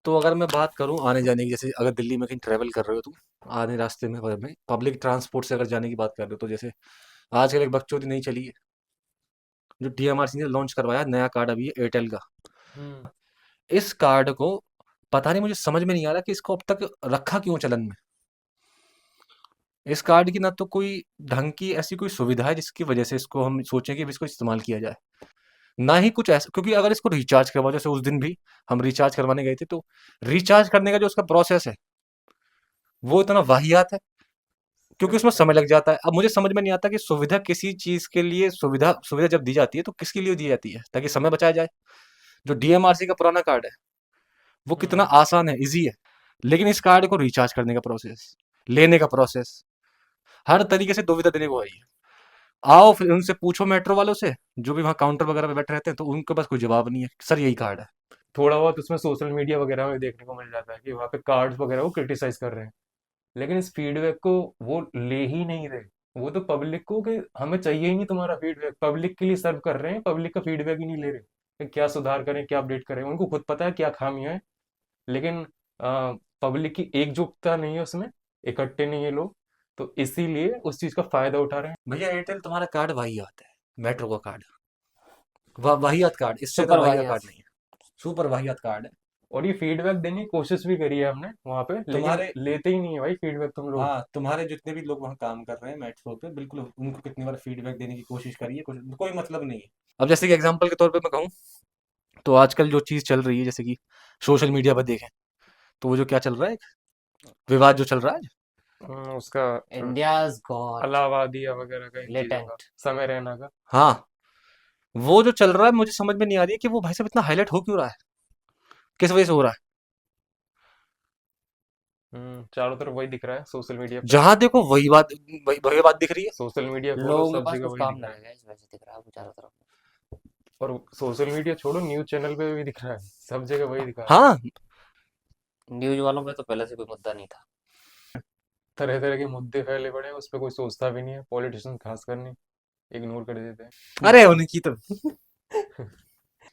तो अगर मैं बात करूँ आने जाने की, जैसे अगर दिल्ली में कहीं ट्रैवल कर रहे हो तुम, आने रास्ते में पब्लिक ट्रांसपोर्ट से अगर जाने की बात कर रहे हो, तो जैसे आजकल एक बकचोदी नहीं चली है, जो डीएमआरसी ने लॉन्च करवाया नया कार्ड अभी एयरटेल का। हम्म। इस कार्ड को पता नहीं, मुझे समझ में नहीं आ रहा कि इसको अब तक रखा क्यों चलन में। इस कार्ड की ना तो कोई ढंग की ऐसी कोई सुविधा है जिसकी वजह से इसको हम सोचें कि अब इसको इस्तेमाल किया जाए, ना ही कुछ ऐसा। क्योंकि अगर इसको रिचार्ज करवाओ, जैसे उस दिन भी हम रिचार्ज करवाने गए थे, तो रिचार्ज करने का जो उसका प्रोसेस है वो इतना वाहियात है, क्योंकि उसमें समय लग जाता है। अब मुझे समझ में नहीं आता कि सुविधा किसी चीज के लिए, सुविधा सुविधा जब दी जाती है तो किसके लिए दी जाती है, ताकि समय बचाया जाए। जो डीएमआरसी का पुराना कार्ड है वो कितना हम्म। आसान है, इजी है, लेकिन इस कार्ड को रिचार्ज करने का प्रोसेस, लेने का प्रोसेस, हर तरीके से दुविधा देने को आई है। आओ फिर उनसे पूछो, मेट्रो वालों से, जो भी वहाँ काउंटर वगैरह पे बैठे रहते हैं, तो उनके पास कोई जवाब नहीं है, सर यही कार्ड है। थोड़ा बहुत उसमें सोशल मीडिया वगैरह में देखने को मिल जाता है कि वहाँ पे कार्ड्स वगैरह वो क्रिटिसाइज कर रहे हैं, लेकिन इस फीडबैक को वो ले ही नहीं रहे। वो तो पब्लिक को कि हमें चाहिए ही नहीं तुम्हारा फीडबैक, पब्लिक के लिए सर्व कर रहे हैं, पब्लिक का फीडबैक ही नहीं ले रहे कि क्या सुधार करें, क्या अपडेट करें। उनको खुद पता है क्या खामियां है, लेकिन पब्लिक की एकजुटता नहीं है उसमें, इकट्ठे नहीं है लोग, तो इसीलिए उस चीज का फायदा उठा रहे हैं। भैया एयरटेल तुम्हारा कार्ड वाहियात है, मेट्रो का कार्ड, वाहियात कार्ड, इससे ज्यादा सुपर वाहियात वाहियात। कार्ड नहीं है, सुपर वाहियात कार्ड है। और ये फीडबैक देने की कोशिश भी करी है हमने वहां पे, लेकिन तुम्हारे, लेते ही नहीं है भाई फीडबैक तुम लोग। हाँ तुम्हारे जितने भी लोग वहाँ काम कर रहे हैं मेट्रो पे, बिल्कुल उनको कितनी बार फीडबैक देने की कोशिश करी है, कोई मतलब नहीं है। अब जैसे कि एग्जांपल के तौर पे मैं कहूँ, तो आजकल जो चीज़ चल रही है, जैसे कि सोशल मीडिया पर देखें, तो वो जो क्या चल रहा है, एक विवाद जो चल रहा है। उसका इंडियाज गॉट अलावादिया वगैरह का, इन चीजों का, लेटेंट। समय रैना का। हाँ, वो जो चल रहा है, मुझे समझ में नहीं आ रही है कि वो भाई साहब इतना हाईलाइट हो क्यों रहा है, किस वजह से हो रहा है। चारों तरफ वही दिख रहा है सोशल मीडिया पे। जहां देखो वही बात दिख रही है। सोशल मीडिया खोलो लोगों के सब पास जगह कुछ वही काम दिख ना रहा है। रह गया, इस वजह से दिख रहा है वो चारों तरफ। और सोशल मीडिया छोड़ो, न्यूज चैनल पे भी दिख रहा है, सब जगह वही दिखा रहे हैं। हाँ, न्यूज वालों में तो पहले से कोई मुद्दा नहीं था। तरह तरह के मुद्दे फैले पड़े हैं, उस पर कोई सोचता भी नहीं है, पॉलिटिशियन खासकर नहीं, इग्नोर कर देते हैं। अरे उनकी तो,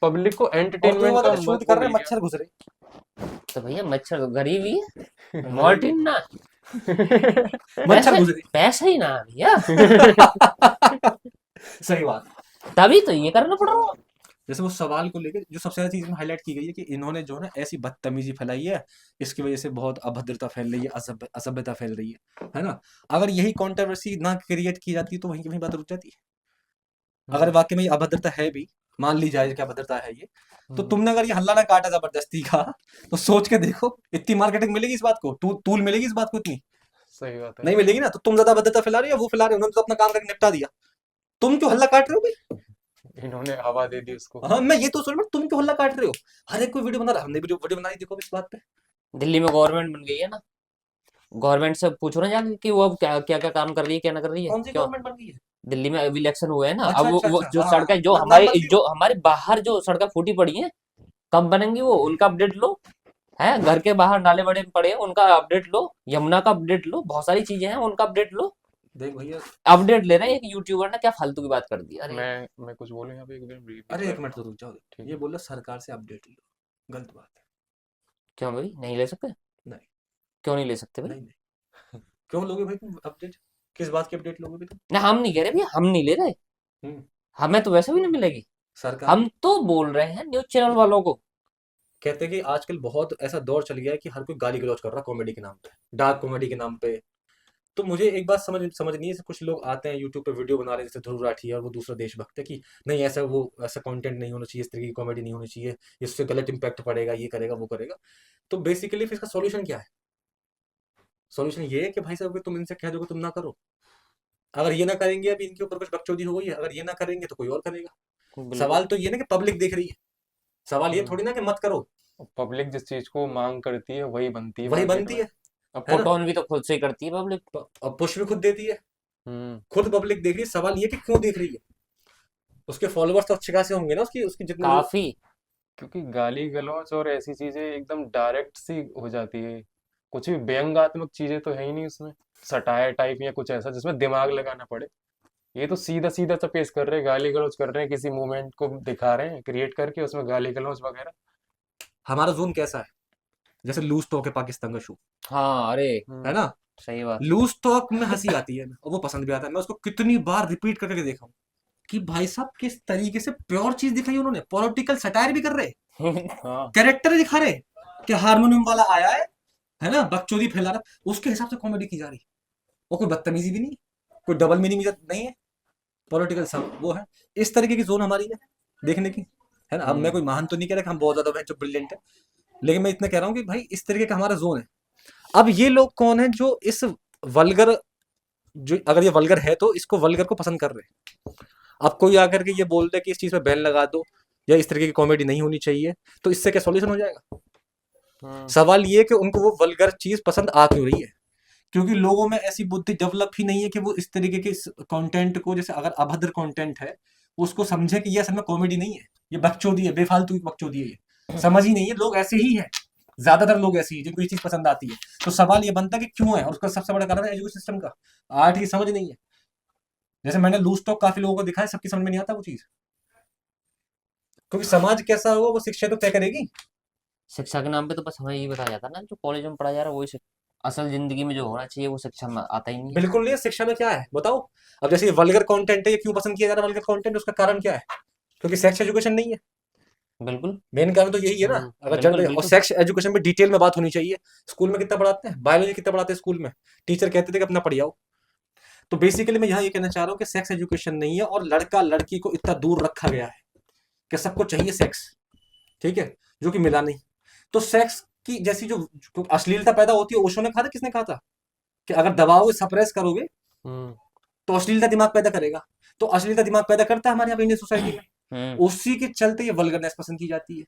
पब्लिक को और तुम्हें एंटरटेनमेंट पता का है शूट वो कर रहे मिल हैं, गया। मच्छर घुस रहे तो भैया मच्छर तो गरीब ही है, हैं। मॉर्टिन ना। मच्छर पैसे, घुस रहे पैसे ही ना भैया। सही बात। तभी तो ये करना पड़ रहा है। जैसे वो सवाल को लेके जो सबसे ज्यादा चीज में हाईलाइट की गई है कि इन्होंने जो है ना ऐसी बदतमीजी फैलाई है, इसकी वजह से बहुत अभद्रता फैल रही है, असभ्यता फैल रही है ना। अगर यही कंट्रोवर्सी ना क्रिएट की जाती तो वहीं की वहीं बात रुक जाती। अगर हम्म। वाकई में ये अभद्रता है भी, मान ली जाए कि अभद्रता है ये, तो हम्म। तुमने अगर ये हल्ला ना काटा जबरदस्ती का, तो सोच के देखो इतनी मार्केटिंग मिलेगी इस बात को, तूल मिलेगी इस बात को इतनी, सही बात है। नहीं मिलेगी ना। तो तुम ज्यादा अभद्रता फैला रहे हो या वो फैला रहे हो, उन्होंने तो अपना काम करके निपटा दिया, तुम क्यों हल्ला काट रहे हो भाई। इन्होंने हवा दे दी उसको। हाँ, मैं ये तो सोच रहा हूँ, तुम क्यों हल्ला काट रहे हो। हर एक कोई वीडियो बना रहा, हमने वीडियो वीडियो बनाई, देखो इस बात पे। दिल्ली में गवर्नमेंट बन गई है ना, गवर्नमेंट से पूछो ना जाके कि वो अब क्या क्या क्या काम कर रही है, क्या ना कर रही है, कौन सी क्यों। गवर्नमेंट बन गई है। दिल्ली में अभी इलेक्शन हुए हैं ना, अब अच्छा अच्छा वो अच्छा, जो हाँ हाँ, सड़कें जो नाम हमारी बदली हो। जो हमारी बाहर जो सड़कें फूटी पड़ी हैं, कब बनेंगी वो, उनका अपडेट लो। है घर के बाहर नाले बड़े पड़े हैं, उनका अपडेट लो। यमुना का अपडेट लो, बहुत सारी चीजें हैं, उनका अपडेट लो। देख भैया, अपडेट ले रहे हैं, एक यूट्यूबर ने क्या फालतू की बात कर दी, अरे यार। मैं कुछ बोलूं यहाँ पे, एक मिनट ब्रीफ अरे कर एक रहा मिनट हूँ। तो रुक जाओ। ठीक ये है। बोला सरकार से अपडेट लो, गलत बात है। क्यों भाई नहीं ले सकते, नहीं क्यों नहीं ले सकते भाई। नहीं नहीं, क्यों लोगे भाई तुम अपडेट, किस बात की अपडेट लोगे भाई तुम। ना हम नहीं कह रहे भैया, हम नहीं ले रहे, हम्म, हमें तो वैसे भी नहीं मिलेगी। सरकार हम तो बोल रहे हैं न्यूज चैनल वालों को। कहते हैं कि आजकल बहुत ऐसा दौर चल गया है कि हर कोई गाली गलौज कर रहा है कॉमेडी के नाम पे, डार्क कॉमेडी के नाम पे। तो मुझे एक बात समझ समझ नहीं है, जैसे कुछ लोग आते हैं यूट्यूब पे वीडियो बना रहे हैं, जैसे ध्रुव राठी है और वो दूसरा देशभक्त है, कि नहीं ऐसा, वो ऐसा कंटेंट नहीं होना चाहिए, इस तरीके की कॉमेडी नहीं होनी चाहिए, इससे गलत इंपैक्ट पड़ेगा, ये करेगा वो करेगा। तो बेसिकली फिर इसका सॉल्यूशन क्या है। सॉल्यूशन ये है कि भाई साहब कि तुम इनसे कह दो कि तुम ना करो। अगर ये ना करेंगे, अभी इनके ऊपर कुछ बकचोदी हो गई है, अगर ये ना करेंगे तो कोई और करेगा। बिल्कुल। सवाल तो ये ना कि पब्लिक देख रही है, सवाल ये हम्म। थोड़ी ना कि मत करो। पब्लिक जिस चीज को मांग करती है वही बनती है वही मार्केट बनती में। अब है ना। पुट ऑन भी तो खुद से ही करती है पब्लिक। अब पुश भी खुद देती है, हम्म। खुद पब्लिक देख रही है। सवाल ये कि क्यों देख रही है। उसके फॉलोअर्स तो अच्छे खासे होंगे ना, उसकी उसकी जितने जो। काफी। क्योंकि गाली गलौज और ऐसी चीजें एकदम डायरेक्ट सी हो जाती है, कुछ भी व्यंग्यात्मक चीजें तो है ही नहीं उसमें, सटायर टाइप या कुछ ऐसा जिसमें दिमाग लगाना पड़े। ये तो सीधा सीधा सा पेश कर रहे हैं, गाली गलौज कर रहे हैं, किसी मूवमेंट को दिखा रहे हैं क्रिएट करके उसमें गाली गलौज वगैरह। हमारा जोन कैसा है, जैसे लूज टॉक है पाकिस्तान का शो, हाँ, अरे है ना, सही बात। लूज टॉक में हंसी आती है और वो पसंद भी आता है। मैं उसको कितनी बार रिपीट करके देखा हूँ कि भाई साहब किस तरीके से प्योर चीज दिखाई उन्होंने, पॉलिटिकल सटायर भी कर रहे, हाँ, कैरेक्टर दिखा रहे कि हारमोनियम वाला आया है ना, बकचोदी फैला रहा, उसके हिसाब से कॉमेडी की जा रही, और कोई बदतमीजी भी नहीं, कोई डबल मीनिंग नहीं है, पॉलिटिकल सब वो है। इस तरीके की जोन हमारी है देखने की, है ना। अब मैं कोई महान तो नहीं कह रहा कि हम बहुत ज्यादा जो ब्रिलियंट है, लेकिन मैं इतना कह रहा हूँ कि भाई इस तरीके का हमारा जोन है। अब ये लोग कौन है जो इस वल्गर, जो अगर ये वल्गर है तो इसको वल्गर को पसंद कर रहे हैं। अब कोई आकर के ये बोल दे कि इस चीज पे बैन लगा दो या इस तरीके की कॉमेडी नहीं होनी चाहिए, तो इससे क्या सॉल्यूशन हो जाएगा? सवाल ये कि उनको वो वल्गर चीज पसंद आ क्यों रही है, क्योंकि लोगों में ऐसी बुद्धि डेवलप ही नहीं है कि वो इस तरीके के कंटेंट को, जैसे अगर अभद्र कंटेंट है, उसको समझे कि ये असल में कॉमेडी नहीं है, ये बकचोदी है, बेफालतू की बकचोदी है, ये समझ ही नहीं है। लोग ऐसे ही हैं, ज्यादातर लोग ऐसे ही हैं जिनको ये चीज पसंद आती है। तो सवाल ये बनता है कि क्यों है, और उसका सबसे बड़ा कारण है एजुकेशन सिस्टम का, आर्ट की समझ नहीं है। जैसे मैंने लूज टॉक काफी लोगों को दिखाया, सबकी समझ में नहीं आता वो चीज, क्योंकि समाज कैसा होगा वो शिक्षा तो तय करेगी। शिक्षा के नाम पे तो बस हमें यही बताया जाता है ना, जो कॉलेज में पढ़ाया जा रहा है वही असल जिंदगी में जो होना चाहिए वो शिक्षा में आता ही नहीं है। बिल्कुल नहीं है। शिक्षा में क्या है बताओ? अब जैसे ये वल्गर कंटेंट है, ये क्यों पसंद किया जा रहा है वल्गर कंटेंट, उसका कारण क्या है? क्योंकि सेक्स एजुकेशन नहीं है। बिल्कुल। मेन कारण तो यही है ना। अगर बिल्कुल और बिल्कुल। सेक्स एजुकेशन में डिटेल में बात होनी चाहिए। स्कूल में कितना पढ़ाते हैं, बायोलॉजी कितना पढ़ाते हैं स्कूल में, टीचर कहते थे कि अपना पढ़ियाओ। तो बेसिकली मैं यहाँ ये कहना चाह रहा हूँ कि सेक्स एजुकेशन नहीं है, और लड़का लड़की को इतना दूर रखा गया है कि सबको चाहिए सेक्स, ठीक है, जो कि मिला नहीं। तो सेक्स की जैसी जो अश्लीलता पैदा होती है, ओशो ने कहा था, किसने कहा था कि अगर दबाओगे, सप्रेस करोगे, तो अश्लीलता दिमाग पैदा करेगा। तो अश्लीलता दिमाग पैदा करता है हमारे यहाँ इंडियन सोसाइटी में, हम्म। उसी के चलते ये वल्गरनेस पसंद की जाती है।